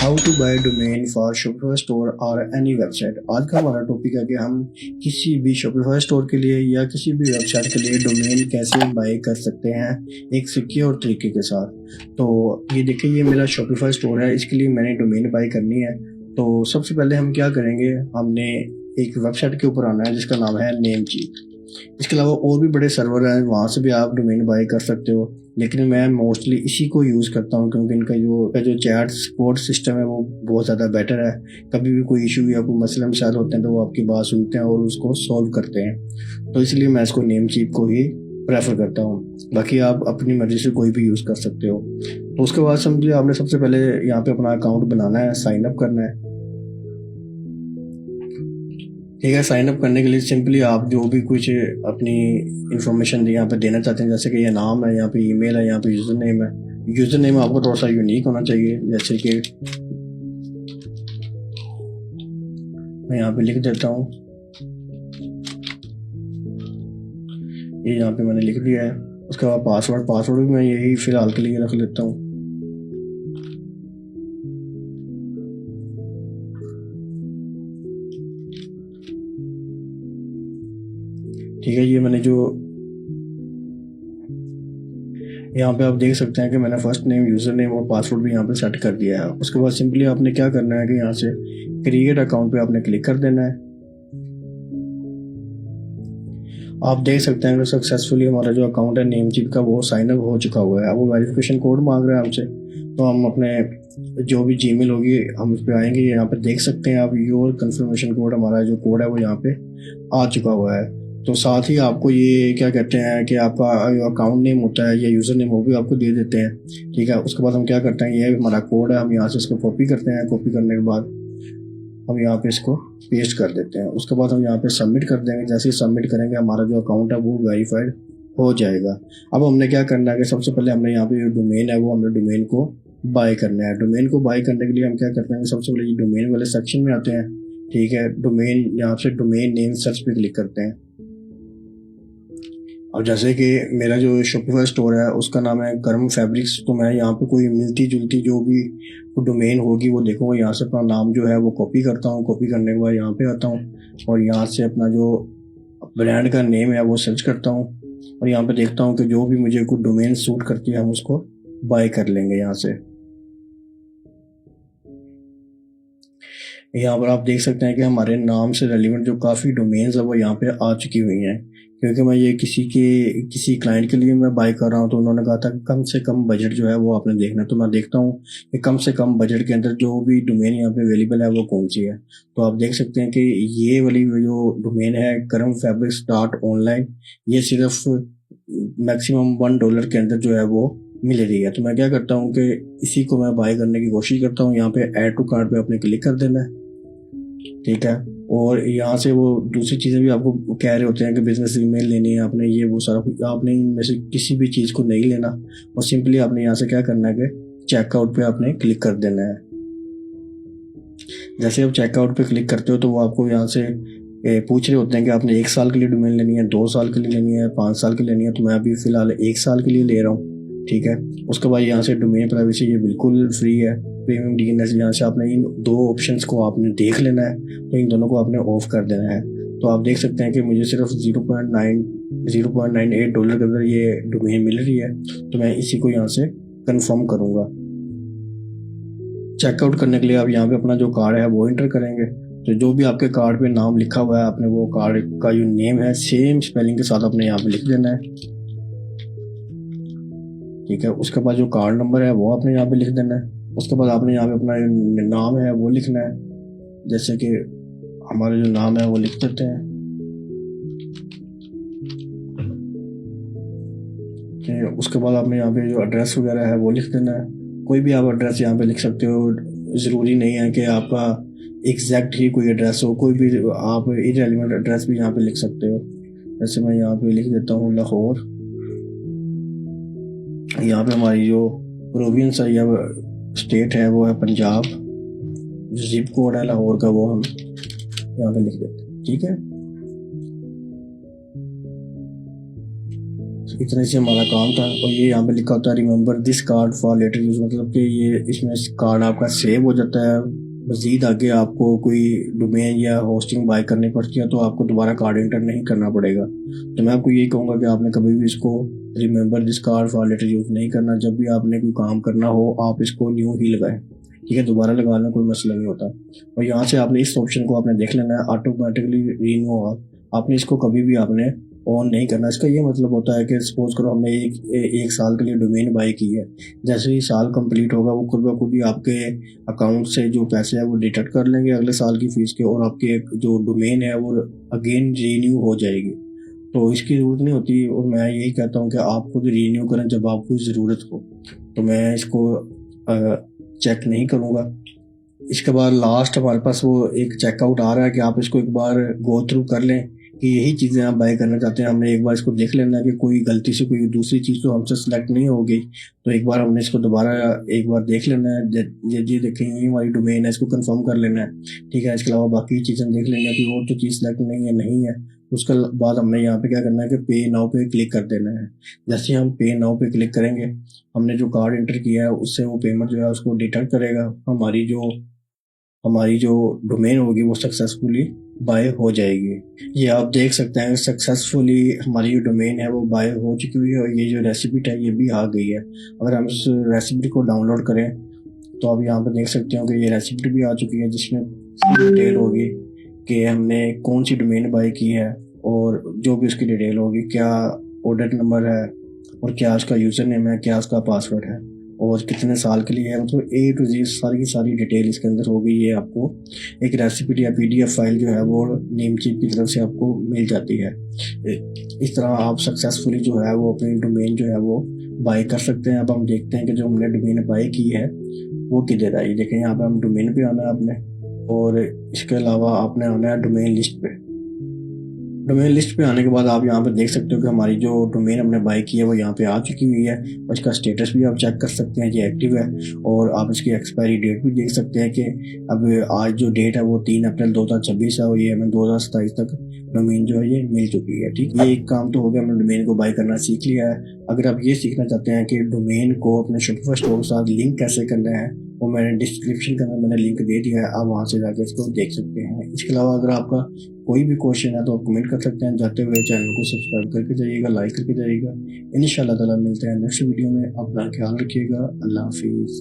How to buy domain for Shopify store और any website. आज का हमारा टॉपिक है कि हम किसी भी शॉपिफाई स्टोर के लिए या किसी भी वेबसाइट के लिए डोमेन कैसे बाय कर सकते हैं एक सिक्योर तरीके के साथ। तो ये देखिए, ये मेरा शॉपिफाई स्टोर है, इसके लिए मैंने डोमेन बाय करनी है। तो सबसे पहले हम क्या करेंगे, हमने एक वेबसाइट के ऊपर आना है जिसका नाम है नेमचीप। इसके अलावा और भी बड़े सर्वर हैं, वहाँ से भी आप डोमेन बाय कर सकते हो, लेकिन मैं मोस्टली इसी को यूज़ करता हूँ क्योंकि इनका जो चैट सपोर्ट सिस्टम है वो बहुत ज़्यादा बेटर है। कभी भी कोई इशू या कोई मसला मसाइल होते हैं तो वो आपकी बात सुनते हैं और उसको सॉल्व करते हैं। तो इसलिए मैं इसको नेमचीप को ही प्रेफर करता हूँ। बाकी आप अपनी मर्ज़ी से कोई भी यूज़ कर सकते हो। तो उसके बाद समझिए आपने सबसे पहले यहाँ पे अपना अकाउंट बनाना है, साइन अप करना है। ठीक है, साइन अप करने के लिए सिंपली आप जो भी कुछ अपनी इंफॉर्मेशन यहाँ पे देना चाहते हैं, जैसे कि ये नाम है, यहाँ पे ईमेल है, यहाँ पे यूज़र नेम है। यूज़र नेम आपको थोड़ा सा यूनिक होना चाहिए, जैसे कि मैं यहाँ पे लिख देता हूँ, ये यहाँ पे मैंने लिख दिया है। उसके बाद पासवर्ड भी मैं यही फ़िलहाल के लिए रख लेता हूँ। ठीक है, ये मैंने जो यहाँ पे आप देख सकते हैं कि मैंने फर्स्ट नेम, यूज़र नेम और पासवर्ड भी यहाँ पे सेट कर दिया है। उसके बाद सिंपली आपने क्या करना है कि यहाँ से क्रिएट अकाउंट पे आपने क्लिक कर देना है। आप देख सकते हैं कि सक्सेसफुली हमारा जो अकाउंट है नेमचीप का वो साइन अप हो चुका हुआ है। अब वो वेरिफिकेशन कोड मांग रहा है हमसे, तो हम अपने जो भी जीमेल होगी हम उस पर आएंगे। यहाँ पे देख सकते हैं आप, योर कंफर्मेशन कोड, हमारा जो कोड है वो यहाँ पे आ चुका हुआ है। तो साथ ही आपको ये क्या कहते हैं कि आपका जो अकाउंट नेम होता है या यूज़र नेम वो भी आपको दे देते हैं। ठीक है, उसके बाद हम क्या करते हैं, ये हमारा कोड है, हम यहाँ से इसको कॉपी करते हैं। कॉपी करने के बाद हम यहाँ पे इसको पेस्ट कर देते हैं। उसके बाद हम यहाँ पे सबमिट कर देंगे। जैसे ही सबमिट करेंगे हमारा जो अकाउंट है वो वेरीफाइड हो जाएगा। अब हमने क्या करना है कि सबसे पहले हमने यहाँ पे जो डोमेन है वो हमने डोमेन को बाय करना है। डोमेन को बाय करने के लिए हम क्या करते हैं, सबसे पहले डोमेन वाले सेक्शन में आते हैं। ठीक है, डोमेन, यहाँ से डोमेन नेम सर्च पे क्लिक करते हैं। अब जैसे कि मेरा जो शॉपिफाई स्टोर है उसका नाम है गर्म फैब्रिक्स, तो मैं यहाँ पे कोई मिलती जुलती जो भी डोमेन होगी वो देखूंगा। यहाँ से अपना नाम जो है वो कॉपी करता हूँ। कॉपी करने के बाद यहाँ पे आता हूँ और यहाँ से अपना जो ब्रांड का नेम है वो सर्च करता हूँ और यहाँ पे देखता हूँ कि जो भी मुझे कोई डोमेन सूट करती है हम उसको बाय कर लेंगे। यहाँ से यहाँ पर आप देख सकते हैं कि हमारे नाम से रेलिवेंट जो काफ़ी डोमेन्स है वो यहाँ पे आ चुकी हुई हैं। क्योंकि मैं ये किसी क्लाइंट के लिए मैं बाय कर रहा हूँ, तो उन्होंने कहा था कि कम से कम बजट जो है वो आपने देखना है। तो मैं देखता हूँ कि कम से कम बजट के अंदर जो भी डोमेन यहाँ पे अवेलेबल है वो कौन सी है। तो आप देख सकते हैं कि ये वाली जो डोमेन है गर्म फैब्रिक्स डॉट ऑनलाइन, ये सिर्फ मैक्सिमम $1 के अंदर जो है वो मिल रही है। तो मैं क्या करता हूँ कि इसी को मैं बाय करने की कोशिश करता हूँ। यहाँ पे ऐड टू कार्ट पे आपने क्लिक कर देना है। ठीक है, और यहाँ से वो दूसरी चीज़ें भी आपको कह रहे होते हैं कि बिजनेस ईमेल लेनी है आपने, ये वो सारा कुछ। आपने इनमें से किसी भी चीज़ को नहीं लेना और सिंपली आपने यहाँ से क्या करना है कि चेकआउट पे आपने क्लिक कर देना है। जैसे आप चेकआउट पे क्लिक करते हो तो वो आपको यहाँ से पूछ रहे होते हैं कि आपने 1 साल के लिए डोमेन लेनी है, 2 साल के लिए लेनी है, 5 साल के लिए लेनी है। तो मैं अभी फ़िलहाल 1 साल के लिए ले रहा हूँ। ठीक है, उसके बाद यहाँ से डोमेन प्राइवेसी ये बिल्कुल फ्री है। प्रीमियम डीएनएस, यहाँ से आपने इन 2 ऑप्शंस को आपने देख लेना है, तो इन दोनों को आपने ऑफ कर देना है। तो आप देख सकते हैं कि मुझे सिर्फ $0.98 के अंदर ये डोमेन मिल रही है। तो मैं इसी को यहाँ से कंफर्म करूँगा। चेकआउट करने के लिए आप यहाँ पे अपना जो कार्ड है वो एंटर करेंगे। तो जो भी आपके कार्ड पे नाम लिखा हुआ है आपने वो कार्ड का जो नेम है सेम स्पेलिंग के साथ आपने यहाँ पे लिख देना है। ठीक है, उसके बाद जो कार्ड नंबर है वो आपने यहाँ पे लिख देना है। उसके बाद आपने यहाँ पे अपना नाम है वो लिखना है। जैसे कि हमारा जो नाम है वो लिख देते हैं। ठीक है, उसके बाद आपने यहाँ पे जो एड्रेस वगैरह है वो लिख देना है। कोई भी आप एड्रेस यहाँ पे लिख सकते हो, ज़रूरी नहीं है कि आपका एग्जैक्ट ही कोई एड्रेस हो। कोई भी आप इरेलीवेंट एड्रेस भी यहाँ पे लिख सकते हो। जैसे मैं यहाँ पे लिख देता हूँ लाहौर। यहाँ पे हमारी जो प्रोविंस है या स्टेट है वो है पंजाब। जो जिप कोड है लाहौर का वो हम यहाँ पे लिख देते हैं। ठीक है, इतने से हमारा काम था। और ये यहाँ पे लिखा होता है remember this card for later use, मतलब कि ये इसमें कार्ड आपका सेव हो जाता है। मज़ीद आगे आपको कोई डोमेन या होस्टिंग बाय करनी पड़ती है तो आपको दोबारा कार्ड एंटर नहीं करना पड़ेगा। तो मैं आपको यही कहूँगा कि आपने कभी भी इसको remember this card for later use नहीं करना। जब भी आपने कोई काम करना हो आप इसको न्यू ही लगाएं, ठीक है, दोबारा लगाना कोई मसला नहीं होता। और यहाँ से आपने इस ऑप्शन को आपने देख लेना है ऑटोमेटिकली रीन्यू ऑल। आपने इसको कभी भी आपने ऑन नहीं करना। इसका ये मतलब होता है कि सपोज करो हमने एक साल के लिए डोमेन बाई की है, जैसे ही साल कंप्लीट होगा वो खुद ब खुद ही आपके अकाउंट से जो पैसे हैं वो डिडक्ट कर लेंगे अगले साल की फीस के, और आपके जो डोमेन है वो अगेन रीन्यू हो जाएगी। तो इसकी ज़रूरत नहीं होती। और मैं यही कहता हूँ कि आप खुद रीन्यू करें जब आपको ज़रूरत हो। तो मैं इसको चेक नहीं करूँगा। इसके बाद लास्ट हमारे पास वो एक चेकआउट आ रहा है कि आप इसको एक बार गो थ्रू कर लें कि यही चीज़ें आप बाय करना चाहते हैं। हमने एक बार इसको देख लेना है कि कोई गलती से कोई दूसरी चीज़ तो हमसे सिलेक्ट नहीं हो गई। तो एक बार हमने इसको दोबारा एक बार देख लेना है। ये देखें ये हमारी डोमेन है, इसको कंफर्म कर लेना है, ठीक है। इसके अलावा बाकी चीज़ें देख लेंगे कि और तो चीज़ सिलेक्ट नहीं है। उसके बाद हमने यहाँ पे क्या करना है कि पे नाउ पे क्लिक कर देना है। जैसे हम पे नाउ पे क्लिक करेंगे हमने जो कार्ड एंटर किया है उससे वो पेमेंट जो है उसको डिटेक्ट करेगा। हमारी जो डोमेन होगी वो सक्सेसफुली बाय हो जाएगी। ये आप देख सकते हैं सक्सेसफुली हमारी जो डोमेन है वो बाय हो चुकी हुई है। और ये जो रेसिपी है ये भी आ गई है। अगर हम इस रेसिपी को डाउनलोड करें तो आप यहाँ पर देख सकते हो कि ये रेसिपी भी आ चुकी है जिसमें डिटेल होगी कि हमने कौन सी डोमेन बाय की है और जो भी उसकी डिटेल होगी, क्या ऑर्डर नंबर है और क्या उसका यूज़र नेम है, क्या उसका पासवर्ड है और कितने साल के लिए है। मतलब ए टू जी सारी की सारी डिटेल इसके अंदर होगी। ये आपको एक रेसिपी या PDF फाइल जो है वो नेमचीफ की तरफ से आपको मिल जाती है। इस तरह आप सक्सेसफुली जो है वो अपनी डोमेन जो है वो बाय कर सकते हैं। अब हम देखते हैं कि जो हमने डोमेन बाय की है वो किधर आई। देखें यहाँ पे हम डोमेन पे आना है आपने, और इसके अलावा आपने आना है डोमेन लिस्ट पे। डोमेन लिस्ट पे आने के बाद आप यहाँ पे देख सकते हो कि हमारी जो डोमेन हमने बाय की है वो यहाँ पे आ चुकी हुई है। और इसका स्टेटस भी आप चेक कर सकते हैं, ये एक्टिव है। और आप इसकी एक्सपायरी डेट भी देख सकते हैं कि अब आज जो डेट है वो 3 अप्रैल 2026 है और ये हमें 2027 तक डोमेन जो है ये मिल चुकी है। ठीक, ये एक काम तो हो गया, हमने डोमेन को बाय करना सीख लिया है। अगर आप ये सीखना चाहते हैं कि डोमेन को अपने शॉपिफाई स्टोर के साथ लिंक कैसे करना है, वो मैंने डिस्क्रिप्शन के अंदर मैंने लिंक दे दिया है, आप वहाँ से जाकर इसको देख सकते हैं। इसके अलावा अगर आपका कोई भी क्वेश्चन है तो आप कमेंट कर सकते हैं। जाते हुए चैनल को सब्सक्राइब करके जाइएगा, लाइक करके जाइएगा। इंशाल्लाह ताला मिलते हैं नेक्स्ट वीडियो में। अपना ख्याल रखिएगा। अल्लाह हाफिज़।